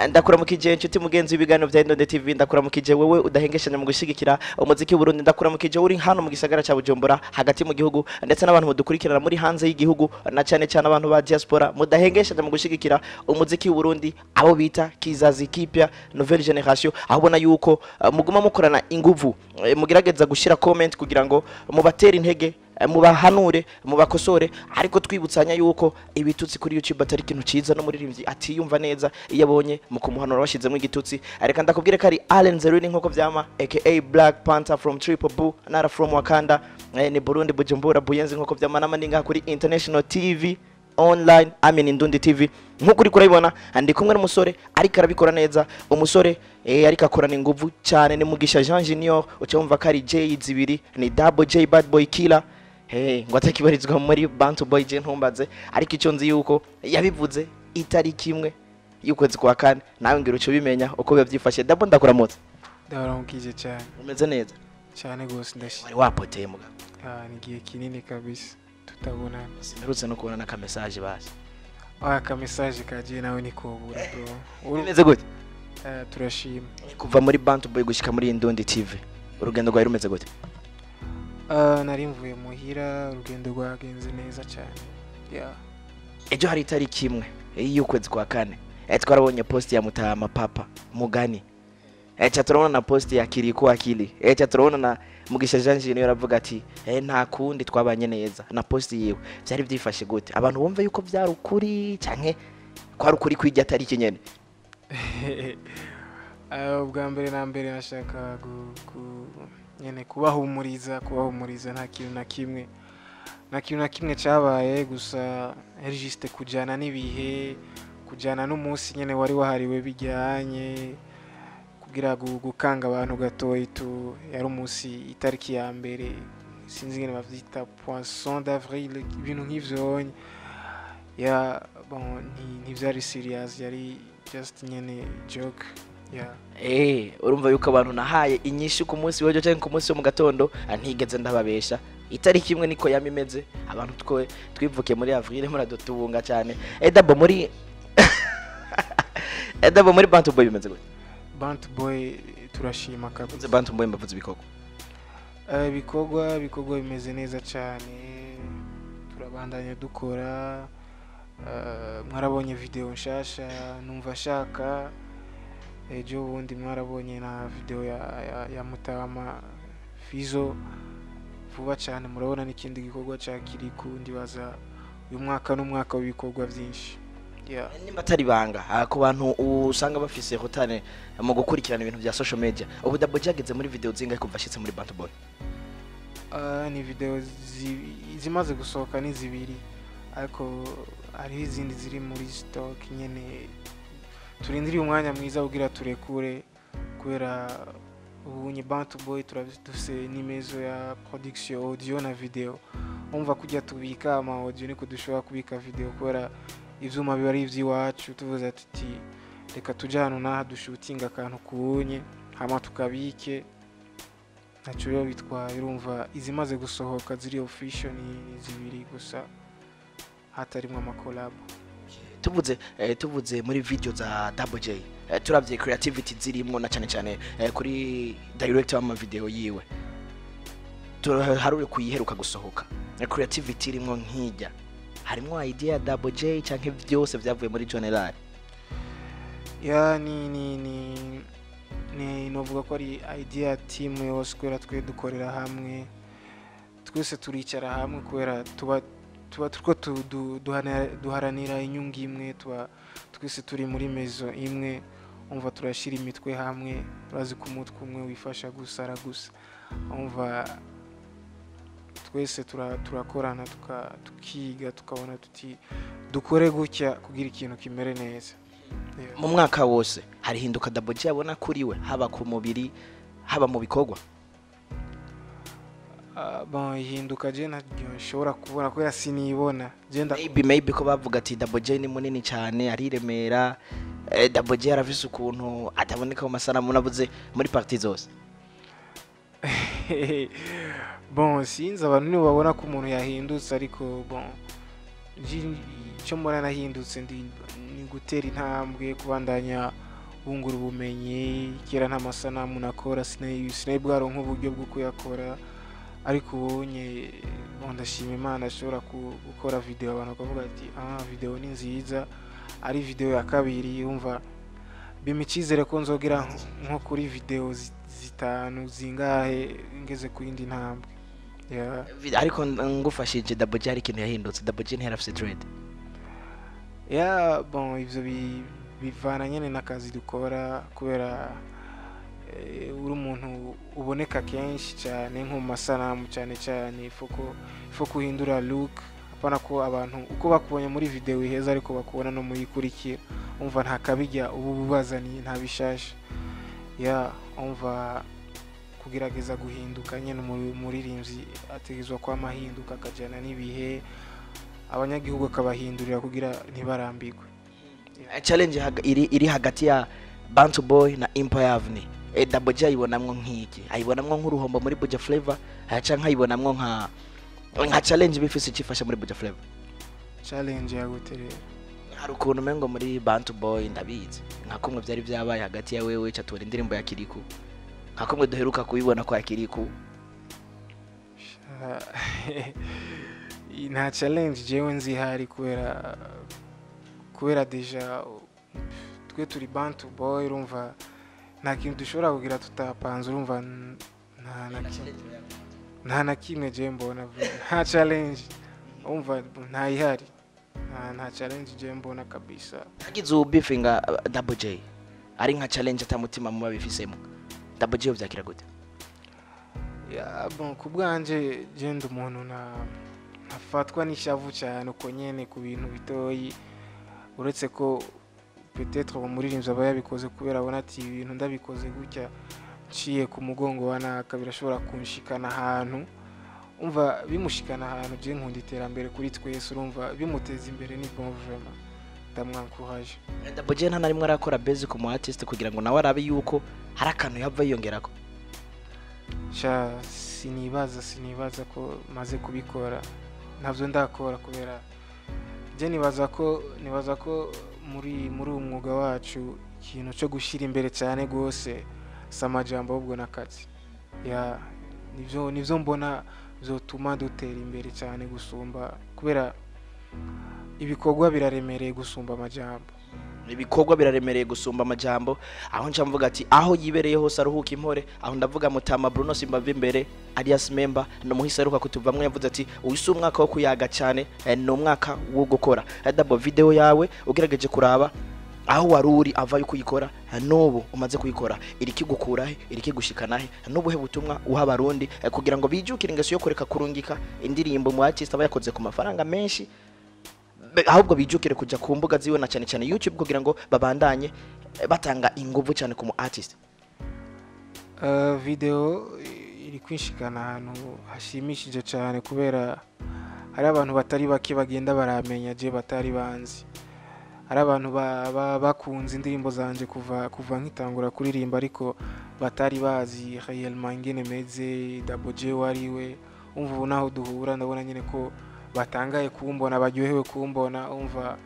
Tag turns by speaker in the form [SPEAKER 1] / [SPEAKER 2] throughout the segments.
[SPEAKER 1] ndakuramukije inshuti mugenzi w'ibiganiro bya Indonde TV, ndakuramukije wewe udahengeshanya mu gushigikira umuziki w'u Burundi, ndakuramukije uri hano mu gisagara cya Bujumbura hagati mu gihugu ndetse n'abantu mudukurikirana muri hanze y'igihugu na cyane cyane abantu ba diaspora mudahengeshanya mu gushigikira umuziki w'u Burundi, abo bita kizazi kipya nouvelle generation, aho ubona yuko muguma mukorana inguvu, mugerageza gushira comment kugira ngo mubatere intege, mubahanure mubakosore, ariko twibutsanya yuko ibitutsi kuri YouTube atari ikintu ciza no muririmbyi atiyumva neza iyo abonye mu kumuhanura washizemo igitutsi. Areka ndakubwire kari Allen Zerwini nkoko vyama aka Black Panther from Triple Boo, nara from Wakanda, ni Burundi Bujumbura Buyenzi nkoko vyama n'amaninga kuri International TV online, Indundi TV. Nkuko uri kurabibona ndi kumwe n'umusore ariko arabikora neza, umusore ariko akorana inguvu cyane, ni Mugisha Jean Junior, ucyumva kari J zibiri, ni Double J Bad Boy Killer. Ngo atakibarizwa muri Bantu Boy je ntumbaze, ariko icyo nzi yuko yabivuze itariki imwe y'ukwezi kwa kane, nawe ngira uco bimenya uko bivyifashe. Dabo ndakuramutse.
[SPEAKER 2] Ndabaramukije cyane.
[SPEAKER 1] Umeze neza
[SPEAKER 2] Cyane gose ndashimye.
[SPEAKER 1] Wari wapoteye muga?
[SPEAKER 2] Nigiye kinini kabisa tutabona.
[SPEAKER 1] Sinarutse no kubona ka message basi.
[SPEAKER 2] Ka message kaje nawe nikobura bro.
[SPEAKER 1] Umeze gute?
[SPEAKER 2] Turashima.
[SPEAKER 1] Kuva muri Bantu Boy gushika muri Indundi TV, urugendo rwawe rumeze gute?
[SPEAKER 2] Nari mvuye muhira, urugendo rwagenze neza cyane.
[SPEAKER 1] Ejo hari itariki imwe y'ukwezi kwa kane, twarabonye post ya Mutama Papa Mugani, turabona na post ya Kiriko Akili, turabona na Mugisha Jean Junior yaravuga ati nta kundi twabanye neza, na post yewe byari byifashe gute? Abantu bumva yuko byari ukuri canke kwari ukuri kwijya tariki nyene?
[SPEAKER 2] Ubwa mbere na mbere nashaka nyene kubahumuriza nta kintu na kimwe cyabaye, gusa ari juste kujana n'ibihe, kujana n'umunsi nyene wari wahariwe bijyanye kugira gukanga abantu gatoyi yari umunsi itariki ya mbere, sinzi ngene bavyita poisson d'avril, ibintu nk'ivyo ntivyari serious, yari just nyene joke.
[SPEAKER 1] Urumva yuko abantu nahaye inyishu ku munsi w'ejo cyangwa ku munsi wo mu gatondo ntigeze ndababesha, itariki imwe niko yamimeze, abantu twivuke muri avril muradutubunga cyane. Dabo muri Dabo muri Bantu Boy bimeze gute?
[SPEAKER 2] Bantu Boy turashima kabisa.
[SPEAKER 1] Bantu Boy mbavuze
[SPEAKER 2] ibikorwa bimeze neza cyane, turabandanya dukora. Mwarabonye video nshasha numva shaka, ejo bundi mwarabonye na video ya Mutama Fizo, vuba cyane murabona n'ikindi gikorwa cya Kiriko, ndibaza uyu mwaka n'umwaka w'ibikorwa byinshi.
[SPEAKER 1] Nimba atari banga ku bantu usanga bafise rotane mu gukurikirana ibintu bya social media, ubu Double J ageze muri video zingahe kuva ashitse muri Bantu Boy?
[SPEAKER 2] Ni video zimaze gusohoka ni zibiri, ariko hari izindi ziri muri stock nyene, turindiriye umwanya mwiza ugira turekure, kubera ubu ni Bantu Boy turavise n'imezo ya production audio na video. Umva kujya tubika ama audio niko dushobora kubika video, kubera ivyuma biba ari ivy'iwacu, tuvuze ati reka tujya hano naha dushutinga akantu kuunye hama tukabike, naco rero bitwaye. Urumva izimaze gusohoka ziri official ni zibiri gusa, hatarimwe ama collab.
[SPEAKER 1] Tuvuze muri video za Double J, turavye creativity zirimo na cyane kuri director w'ama video yiwe, haruri kuyiheruka gusohoka, creativity irimo nkijya, harimo idea ya Double J canke byose byavuye muri general?
[SPEAKER 2] Ni novuga ko ari idea team yose, kwera twe dukorera hamwe, twese turicara hamwe, kwera tuba turiko duharanira inyungu imwe, twese turi muri mezo imwe, umva turashira imitwe hamwe, urazi ku mutwe umwe wifasha gusara gusa, umva twese turakorana tukiga, tukabona tuti dukore gutya kugira ikintu kimere neza.
[SPEAKER 1] Mu mwaka wose hari hinduka Double J abona kuri we, haba ku mubiri haba mu bikorwa?
[SPEAKER 2] Hinduka je nshobora kubona ko yasinibona,
[SPEAKER 1] maybe ko bavuga ati Double J ni munini cyane, ari Remera, Double J arafise ukuntu ataboneka mu masanamu navuze muri party zose.
[SPEAKER 2] bon sinzi abantu nibo babona ko umuntu yahindutse ariko bon icyo mbona nahindutse ni gutera intambwe kubandanya bungura ubumenyi kera nta masanamu nakora sinari bwaronka uburyo bwo kuyakora ariko ubonye ndashima Imana ashobora gukora video abantu bakavuga ati video ni nziza ari video ya kabiri yumva bimicizere ko nzogera nko kuri video zitanu zingahe ngeze ku yindi ntambwe
[SPEAKER 1] ariko ngufashije Double J ari ikintu yahindutse. Double J nterafise trade
[SPEAKER 2] bon ivyo bivana nyene n'akazi dukora kubera uri umuntu uboneka kenshi cyane nko mu masanamu cyane ifo kuhindura look apana ko abantu uko bakubonye muri video iheza ariko bakubona no muri kurikira umva nta kabijya ubu bubazaniye nta bishasha umva kugerageza guhinduka nyene umuririmbyi ategezwa kwa mahinduka akajana n'ibihe abanyagihugu akabahindurira kugira ntibarambirwe.
[SPEAKER 1] Challenge iri hagati ya Bantu Boy na Empire Avenue. Double J ayibonamwo nk'iki? Ayibonamwo nk'uruhombo muri Buja Flavor canke ayibonamwo nka challenge bifise cifasha muri Buja Flavor?
[SPEAKER 2] Challenge yaguterera
[SPEAKER 1] hari ukuntu mengo muri Bantu Boy ndabizi nka kumwe byari byabaye hagati ya wewe cyatura indirimbo ya Kiriku nka kumwe duheruka kubibona kwa Kiriku.
[SPEAKER 2] Nta challenge jewe nzihari kubera deja twe turi Bantu Boy urumva nta kintu dushobora kugira tutapanze urumva nta na kimwe je mbona nta challenge urumva nta ihari nta challenge je mbona kabisa.
[SPEAKER 1] Hagize ubifinga Double J ari nka challenge atamutima muba bifisemo Double J uvyakira gute?
[SPEAKER 2] Bon kubwanje je ndi umuntu nafatwa n'ishavu cyane uko nyene ku bintu bitoyi uretse ko peut-être umuririmbyi aba yabikoze kubera abona ati ibintu ndabikoze gutya ciye ku mugongo wanaka birashobora kunshikana ahantu umva bimushikana ahantu je nkunda iterambere kuri twese urumva bimuteza imbere ni bon vraiment ndamwancourage.
[SPEAKER 1] Double J nta narimwe arakora basic mu artist kugira ngo nawe arabe yuko hari akantu yava yiyongerako?
[SPEAKER 2] Sinibaza ko maze kubikora ntabyo ndakora kubera je nibaza ko muri umwuga wacu ikintu cyo gushira imbere cyane gose samajambo ahubwo nakazi nivyo mbona zotuma dutera imbere cyane gusumba kubera ibikorwa biraremereye gusumba amajambo.
[SPEAKER 1] Ibikorwa biraremereye gusumba amajambo aho nca mvuga ati aho yibereye hose aruhuka impore aho ndavuga Mutama Bruno Simbava imbere alias member no muhisa aruka kutuvamwe yavuze ati uwise umwaka wo kuyaga cyane no mwaka wo gukora. Double video yawe ugerageje kuraba aho waruri ava yuko yikora n'ubu umaze kuyikora irikigukurahe irikigushikanahe n'ubuhe butumwa uha abarundi kugira ngo bijukire ingeso yo kureka kurungika indirimbo mu artist aba yakoze ku mafaranga menshi ahubwo bijukire kuja ku mbuga ziwe na cyane YouTube kugira ngo babandanye batanga inguvu cyane ku mu artist.
[SPEAKER 2] Video iri kwinshikana ahantu hashimishije cyane kubera hari abantu batari bake bagenda baramenya je batari banzi, hari abantu bakunze indirimbo zanje kuva nkitangura kuririmba ariko batari bazi réellement ingene meze Double J wariwe umva naho duhura ndabona nyine ko batangaye kumbona baryohewe kumbona umva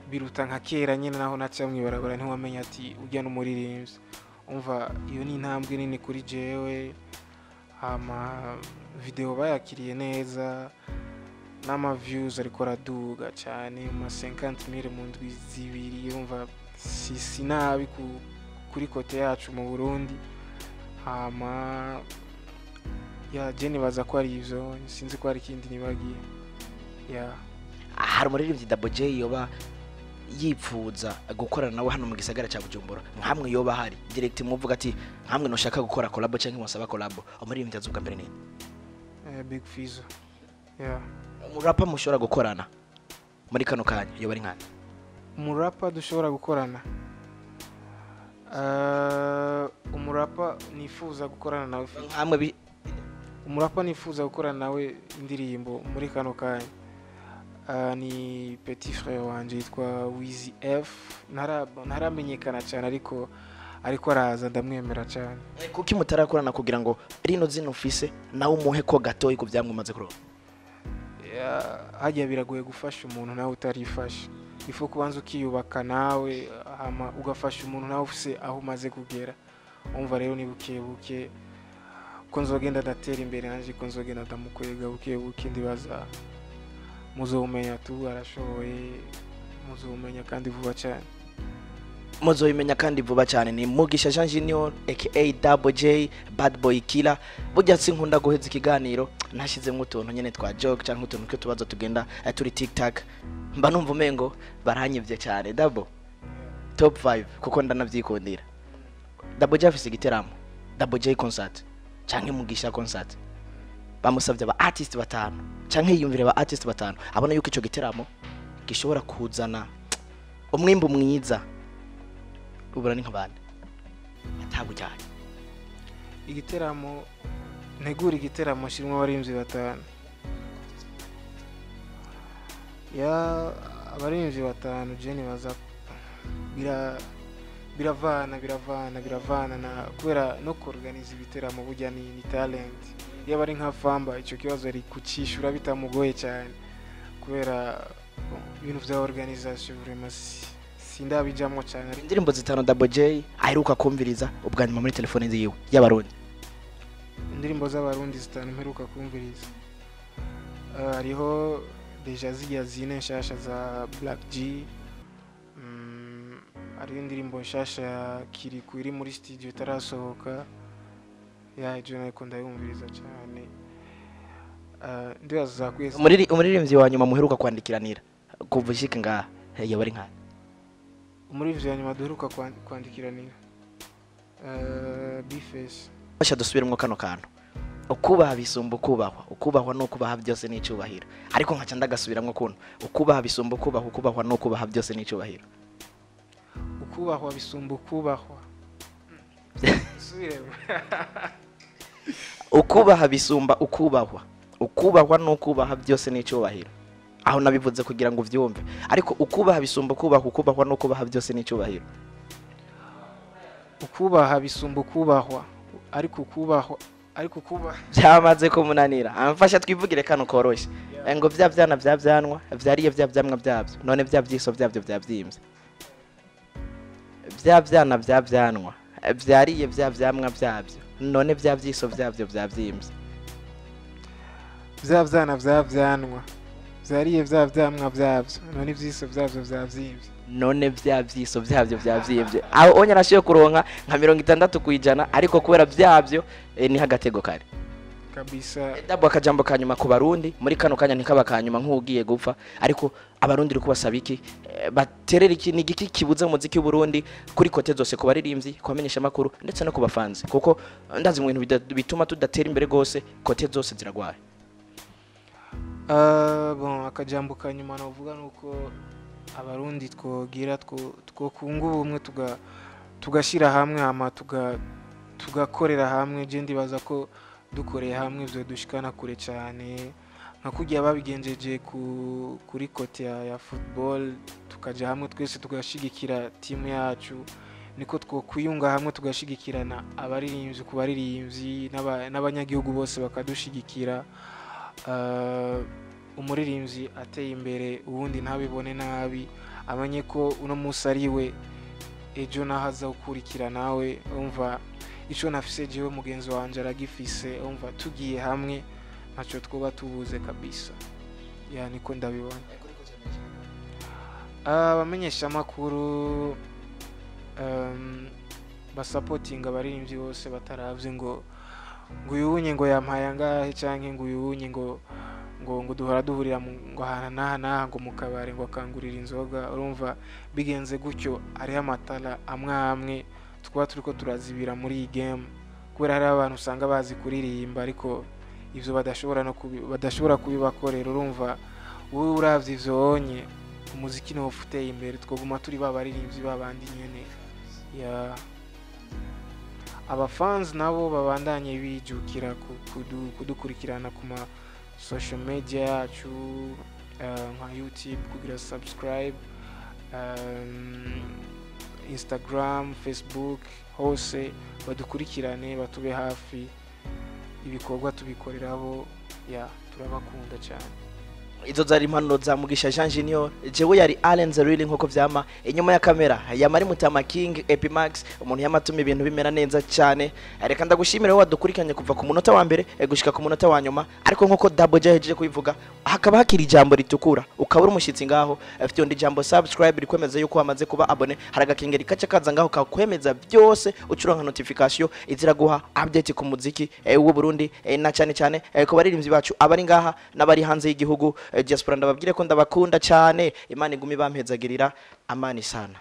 [SPEAKER 2] biruta nka kera nyine naho naca mwibarabara ntiwamenya ati ujya n'umuririmbyi umva iyo ni intambwe nini kuri jewe. Video bayakiriye neza n'ama views ariko araduga cyane mu 50,000 mu ndwi zibiri umva sinabi kuri kote yacu mu Burundi. Je nibaza ko ari ivyo sinzi ko ari ikindi nibagiye.
[SPEAKER 1] Hari umuririmbyi Double J yoba yipfuza gukorana nawe hano mu gisagara cya Bujumbura nkamwe yoba hari direct muvuga ati nkamwe no shaka gukora collab cyangwa musaba collab umuririmbyi azuga mbere nini?
[SPEAKER 2] Big Fizzo.
[SPEAKER 1] Umurapa mushobora gukorana muri kano kanya yoba ari nkana?
[SPEAKER 2] Umurapa dushobora gukorana umurapa nifuza gukorana nawe
[SPEAKER 1] nkamwe
[SPEAKER 2] umurapa nifuza gukorana nawe indirimbo muri kano kanya ni petit frère wanje yitwa Wizzy F. Ntaramenyekana cyane ariko ariko araza ndamwemera cyane.
[SPEAKER 1] kuki mutarakorana kugira ngo rino zino ufise nawe umuhe ko gatoyi ku byamwamaze kuronka?
[SPEAKER 2] Hajya biragoye gufasha umuntu nawe utarifasha, ifu kubanza ukiyubaka nawe hama ugafasha umuntu nawe ufise aho umaze kugera. Umva rero ni buke buke ko nzogenda ndatera imbere, nanje ko nzogenda ndamukwega buke buke, ndibaza muzomenya tu arashoboye, muzomenya kandi vuba cyane.
[SPEAKER 1] Muzoyimenya kandi vuba cyane. Ni Mugisha Jean Junior aka Double J Bad Boy Killer. Burya sinkunda guheza ikiganiro nashizemo utuntu nyene twa joke cyangwa utuntu twe tubazo tugenda turi TikTok, mba numva umengo baranyivye cyane. Double top 5 kuko ndanavyikundira. Double J afise igiteramo, Double J concert cyangwa Mugisha concert, bamusavye aba artist batanu cyangwa yiyumvire aba artist batanu, abona yuko ico giteramo gishobora kuzana umwimbo mwiza. Ubura ni nk'abandi atabujyanye
[SPEAKER 2] igiteramo, ntegura igiteramo shirimo abarimvyi batanu, ya abarimvyi batanu jeni baza biravana na kubera no kuorganiza ibiteramo burya ni talent. Iyo bari nka Famba ico kibazo ari kucishura bitamugoye cyane kubera ibintu vya organisation vraiment sindabijamwo cyane.
[SPEAKER 1] Indirimbo zitanu Double J aheruka kumviriza ubwa nyuma muri telefone ziwe y'abarundi.
[SPEAKER 2] Indirimbo z'abarundi zitanu mperuka kumviriza, hariho deja zirya zine nshasha za Black G, hari indirimbo nshasha Kiriku iri muri studio itarasohoka, ya Jona ko ndayumviriza cyane. Ndibaza zakwese
[SPEAKER 1] umuririmbyi wa nyuma muheruka kwandikiranira kuva ishike ngaha yo bari nka
[SPEAKER 2] umuririmbyi wa nyuma duheruka kwandikiranira Bface.
[SPEAKER 1] Basha dusubiremo kano kantu, ukubaha bisumba ukubahwa, ukubahwa no kubaha byose ni icubahiro. Ariko nkaca ndagasubiramo kuntu ukubaha bisumba ukubahwa, ukubahwa no kubaha byose ni icubahiro.
[SPEAKER 2] Ukubahwa bisumba ukubahwa subiremo
[SPEAKER 1] ukubaha bisumba ukubahwa, ukubahwa no kubaha byose ni icubahiro. Aho nabivuze kugira ngo uvyumve, ariko ukubaha bisumba ukubahwa, ukubahwa no kubaha byose ni icubahiro.
[SPEAKER 2] Ukubaha bisumba ukubahwa, ariko kubaha
[SPEAKER 1] byamaze kumunanira. Amfasha twivugire kano koroshe ngo vya vyana vya vyanwa vyariye vya vyamwa byabyo, none vya vyiso byabyo byavyimbye. Vya vyana vya vyanwa vyariye vya vyamwa byabyo, none vya vyiso byabyo byavyimbye.
[SPEAKER 2] Vya vyana vya vyanwa vyariye vya vyamwa byabyo, none vyiso byabyo byavyimbye.
[SPEAKER 1] None vya vyiso byabyo byavyimbye. Aho onya nashiye kuronka nka 60% ariko kubera byabyo ni hagatego kare
[SPEAKER 2] kabisa.
[SPEAKER 1] Double akajambo kanyuma ku barundi muri kano kanya ntikaba kanyuma nk'ugiye gupfa, ariko abarundi riko basaba iki baterera iki ni giki kibuza umuziki w'Uburundi kuri kote zose ku baririmbyi, kwamenyesha makuru ndetse no ku bafanzi, kuko ndazi mu bintu bituma tudatera imbere gose kote zose ziragwaye.
[SPEAKER 2] Bon akajambo kanyuma navuga nuko abarundi twogira twokunga ubumwe tugashira hamwe hama tugakorera hamwe. Je ndibaza ko dukoreye hamwe byo dushikana kure cyane, nka kugiye babigenjeje kuri kote ya football, tukaja hamwe twese tugashigikira timu yacu, niko twokwiyunga hamwe tugashigikirana abaririmbyi ku baririmbyi n'abanyagihugu bose bakadushigikira. Umuririmbyi ateye imbere ubundi ntabibone nabi, amanye ko uno musi ariwe ejo nahaza ukurikira nawe. Umva ico nafise jewe mugenzi wanje aragifise, umva tugiye hamwe ntaco twoba tubuze kabisa. Ya niko ndabibona. Bamenyesha makuru basupportinga abaririmbyi bose bataravye ngo uyunye ngo yampaye ngahe canke ngo uyunye ngo duhora duhurira ngo hana ngo mukabare ngo akangurira inzoga. Urumva bigenze gutyo ari amatara amwe twaba turiko turazibira muri iyi game, kubera hari abantu usanga bazi kuririmba ariko ivyo badashobora kubibakorera. Urumva wowe uravye ivyo onye umuziki no ufuteye imbere, twoguma turi babaririmbyi babandi nyene. Ya abafans nabo babandanye bijukira kudukurikirana kuma social media yacu, nka YouTube kugira subscribe, Instagram, Facebook, hose badukurikirane batube hafi ibikorwa tubikorerabo ya turabakunda cyane.
[SPEAKER 1] Izo zari impanuro za Mugisha Jean Junior, jewe yari Allen Zerili nk'uko vyama inyuma ya kamera ya Mari Mutama King Epimax, umuntu yamatuma ibintu bimera neza cyane. Reka ndagushimira wowe wadukurikiranye kuva ku munota wa mbere gushika ku munota wa nyuma, ariko nk'uko Double J yahejeje kubivuga hakaba hakiri ijambo ritukura ukabura umushyitsi ngaho afite undi jambo subscribe rikwemeza yuko wamaze kuba abone, haragakengeri kace kaza ngaho kakwemeza byose ucuronka notification izira guha update ku muziki w'u Burundi na cyane cyane ko baririmbyi bacu abari ngaha n'abari hanze y'igihugu. Diaspora ndababwire ko ndabakunda cyane, Imana igumi bampezagirira, amani sana.